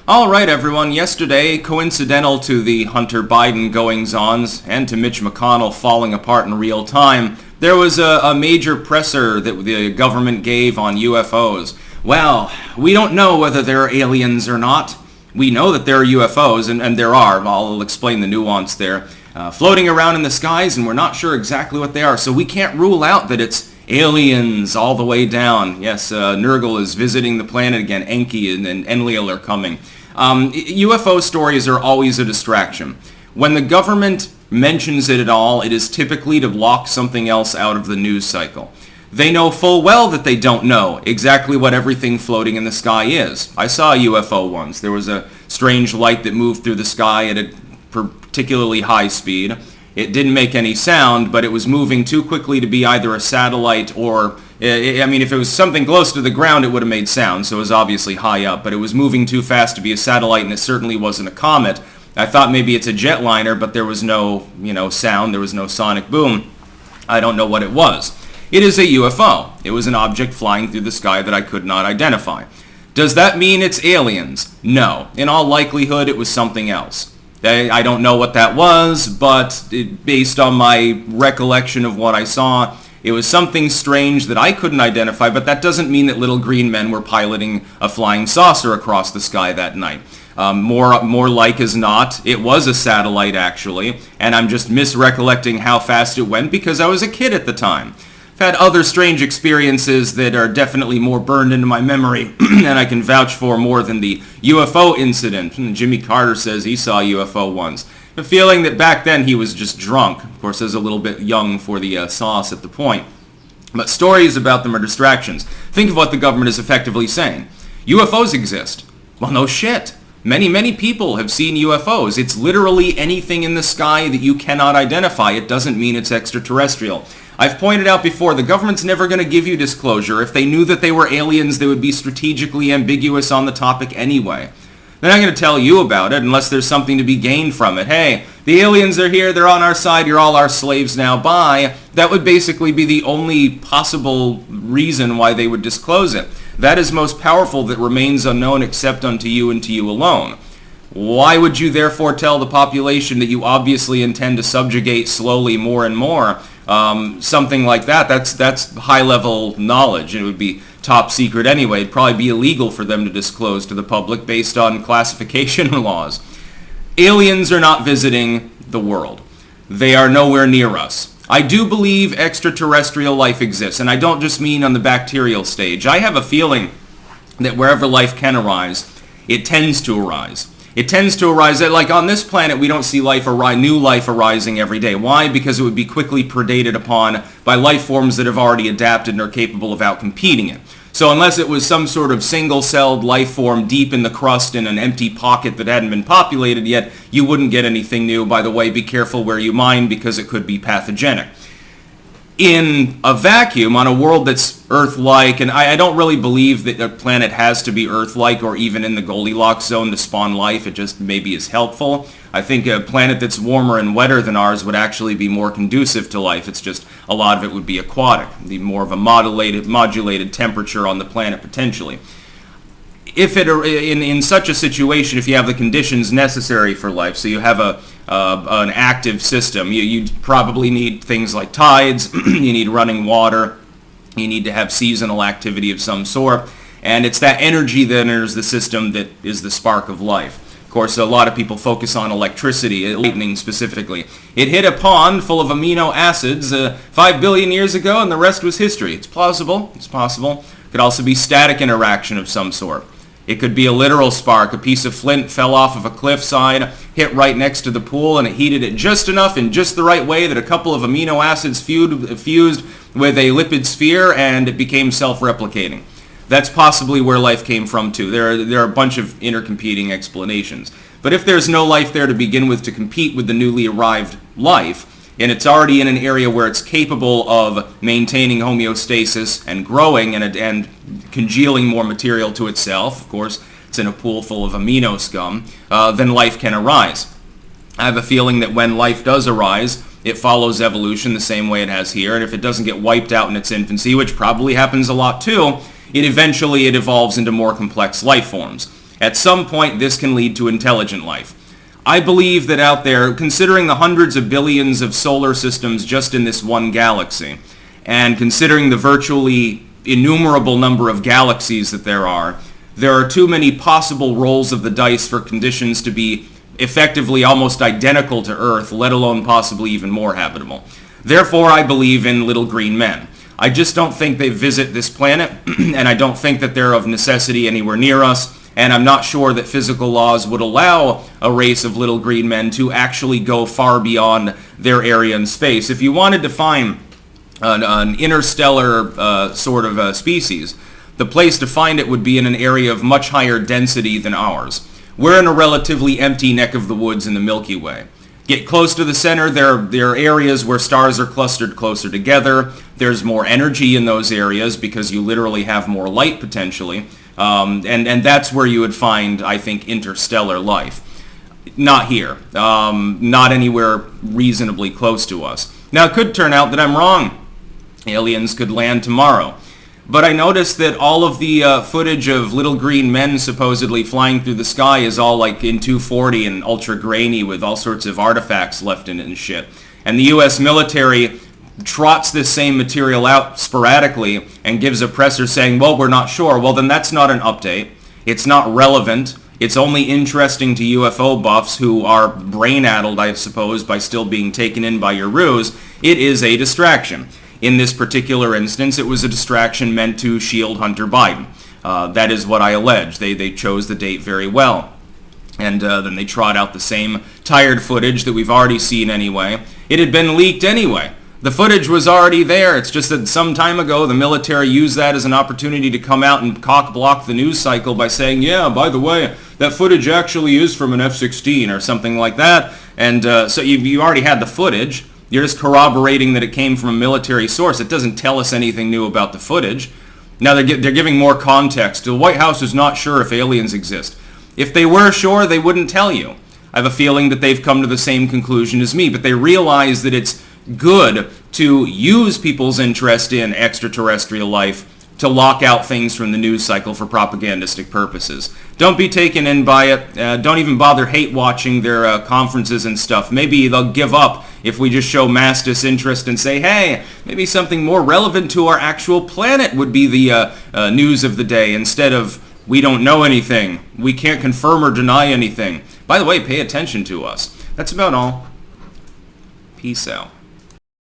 All right, everyone. Yesterday, coincidental to the Hunter Biden goings-ons and to Mitch McConnell falling apart in real time, there was a major presser that the government gave on UFOs. Well, we don't know whether they're aliens or not. We know that there are UFOs, and there are. I'll explain the nuance there. Floating around in the skies, and we're not sure exactly what they are, so we can't rule out that it's aliens all the way down. Yes, Nurgle is visiting the planet again. Enki and Enlil are coming. UFO stories are always a distraction. When the government mentions it at all, it is typically to block something else out of the news cycle. They know full well that they don't know exactly what everything floating in the sky is. I saw a UFO once. There was a strange light that moved through the sky at a particularly high speed. It didn't make any sound, but it was moving too quickly to be either a satellite or, if it was something close to the ground, it would have made sound, so it was obviously high up, but it was moving too fast to be a satellite, and it certainly wasn't a comet. I thought maybe it's a jetliner, but there was no, sound, there was no sonic boom. I don't know what it was. It is a UFO. It was an object flying through the sky that I could not identify. Does that mean it's aliens? No. In all likelihood, it was something else. I don't know what that was, but based on my recollection of what I saw, it was something strange that I couldn't identify, but that doesn't mean that little green men were piloting a flying saucer across the sky that night. More like as not, it was a satellite actually, and I'm just misrecollecting how fast it went because I was a kid at the time. I've had other strange experiences that are definitely more burned into my memory and I can vouch for more than the UFO incident. Jimmy Carter says he saw a UFO once. The feeling that back then he was just drunk. Of course, I was a little bit young for the sauce at the point. But stories about them are distractions. Think of what the government is effectively saying. UFOs exist. Well, no shit. Many people have seen UFOs. It's literally anything in the sky that you cannot identify. It doesn't mean it's extraterrestrial. I've pointed out before, the government's never going to give you disclosure. If they knew that they were aliens, they would be strategically ambiguous on the topic anyway. They're not going to tell you about it unless there's something to be gained from it. Hey, the aliens are here, they're on our side, you're all our slaves now, bye. That would basically be the only possible reason why they would disclose it. That is most powerful that remains unknown except unto you and to you alone. Why would you therefore tell the population that you obviously intend to subjugate slowly more and more? Something like that, that's high-level knowledge. It would be top secret anyway. It'd probably be illegal for them to disclose to the public based on classification laws. Aliens are not visiting the world. They are nowhere near us. I do believe extraterrestrial life exists, and I don't just mean on the bacterial stage. I have a feeling that wherever life can arise, it tends to arise. It tends to arise, like on this planet, we don't see new life arising every day. Why? Because it would be quickly predated upon by life forms that have already adapted and are capable of outcompeting it. So unless it was some sort of single-celled life form deep in the crust in an empty pocket that hadn't been populated yet, you wouldn't get anything new. By the way, be careful where you mine because it could be pathogenic. In a vacuum, on a world that's Earth-like, and I don't really believe that a planet has to be Earth-like or even in the Goldilocks zone to spawn life. It just maybe is helpful. I think a planet that's warmer and wetter than ours would actually be more conducive to life. It's just a lot of it would be aquatic, be more of a modulated temperature on the planet potentially. If in such a situation, if you have the conditions necessary for life, so you have an active system, you probably need things like tides, you need running water, you need to have seasonal activity of some sort, and it's that energy that enters the system that is the spark of life. Of course, a lot of people focus on electricity, lightning specifically. It hit a pond full of amino acids 5 billion years ago, and the rest was history. It's plausible. It's possible. It could also be static interaction of some sort. It could be a literal spark. A piece of flint fell off of a cliffside, hit right next to the pool, and it heated it just enough in just the right way that a couple of amino acids fused with a lipid sphere, and it became self-replicating. That's possibly where life came from, too. There are a bunch of intercompeting explanations. But if there's no life there to begin with to compete with the newly arrived life, and it's already in an area where it's capable of maintaining homeostasis and growing and congealing more material to itself, of course, it's in a pool full of amino scum, then life can arise. I have a feeling that when life does arise, it follows evolution the same way it has here, and if it doesn't get wiped out in its infancy, which probably happens a lot too, it evolves into more complex life forms. At some point, this can lead to intelligent life. I believe that out there, considering the hundreds of billions of solar systems just in this one galaxy, and considering the virtually innumerable number of galaxies that there are too many possible rolls of the dice for conditions to be effectively almost identical to Earth, let alone possibly even more habitable. Therefore, I believe in little green men. I just don't think they visit this planet, and I don't think that they're of necessity anywhere near us, and I'm not sure that physical laws would allow a race of little green men to actually go far beyond their area in space. If you wanted to find an interstellar sort of species, the place to find it would be in an area of much higher density than ours. We're in a relatively empty neck of the woods in the Milky Way. Get close to the center, there are areas where stars are clustered closer together. There's more energy in those areas because you literally have more light potentially. And that's where you would find, I think, interstellar life. Not here. Not anywhere reasonably close to us. Now, it could turn out that I'm wrong. Aliens could land tomorrow. But I noticed that all of the footage of little green men supposedly flying through the sky is all like in 240 and ultra grainy with all sorts of artifacts left in it and shit. And the U.S. military trots this same material out sporadically and gives a presser saying, well, we're not sure. Well, then that's not an update. It's not relevant. It's only interesting to UFO buffs who are brain-addled, I suppose, by still being taken in by your ruse. It is a distraction. In this particular instance, it was a distraction meant to shield Hunter Biden. That is what I allege. They chose the date very well. And then they trot out the same tired footage that we've already seen anyway. It had been leaked anyway. The footage was already there. It's just that some time ago, the military used that as an opportunity to come out and cock-block the news cycle by saying, yeah, by the way, that footage actually is from an F-16 or something like that. And so you already had the footage. You're just corroborating that it came from a military source. It doesn't tell us anything new about the footage. Now they're giving more context. The White House is not sure if aliens exist. If they were sure, they wouldn't tell you. I have a feeling that they've come to the same conclusion as me, but they realize that it's good to use people's interest in extraterrestrial life to lock out things from the news cycle for propagandistic purposes. Don't be taken in by it. Don't even bother hate-watching their conferences and stuff. Maybe they'll give up if we just show mass disinterest and say, hey, maybe something more relevant to our actual planet would be the news of the day instead of, we don't know anything. We can't confirm or deny anything. By the way, pay attention to us. That's about all. Peace out.